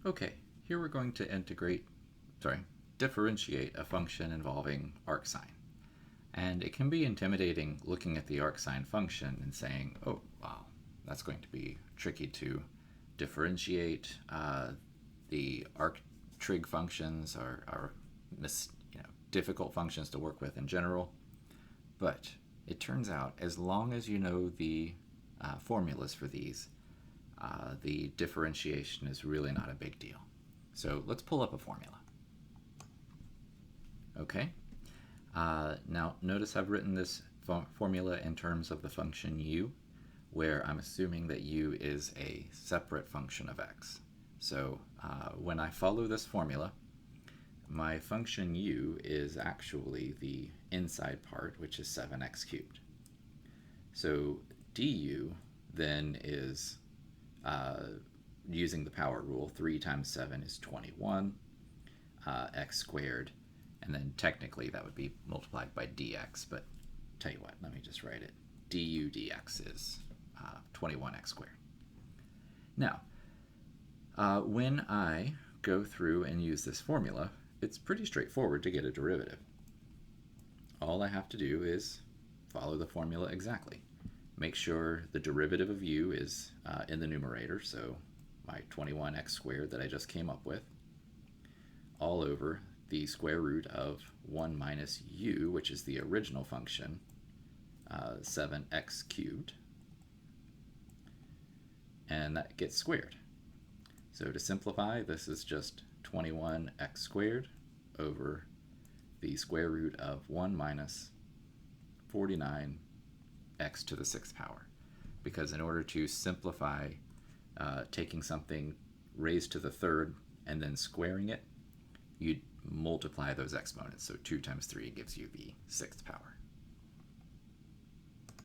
Okay, here we're going to differentiate a function involving ArcSine. And it can be intimidating looking at the ArcSine function and saying, oh, wow, that's going to be tricky to differentiate. The Trig functions are difficult functions to work with in general. But it turns out, as long as you know the formulas for these, the differentiation is really not a big deal. So let's pull up a formula. Okay. Now notice I've written this formula in terms of the function u, where I'm assuming that u is a separate function of x. So when I follow this formula, my function u is actually the inside part, which is 7x cubed. So du then is, using the power rule, 3 times 7 is 21, x squared, and then technically that would be multiplied by dx, but tell you what, let me just write it. Du dx is 21x squared. Now, when I go through and use this formula, it's pretty straightforward to get a derivative. All I have to do is follow the formula exactly. Make sure the derivative of u is in the numerator, so my 21x squared that I just came up with, all over the square root of 1 minus u, which is the original function, 7x cubed, and that gets squared. So to simplify, this is just 21x squared over the square root of 1 minus 49x to the 6th power. Because in order to simplify taking something raised to the third and then squaring it, you'd multiply those exponents. So 2 times 3 gives you the 6th power.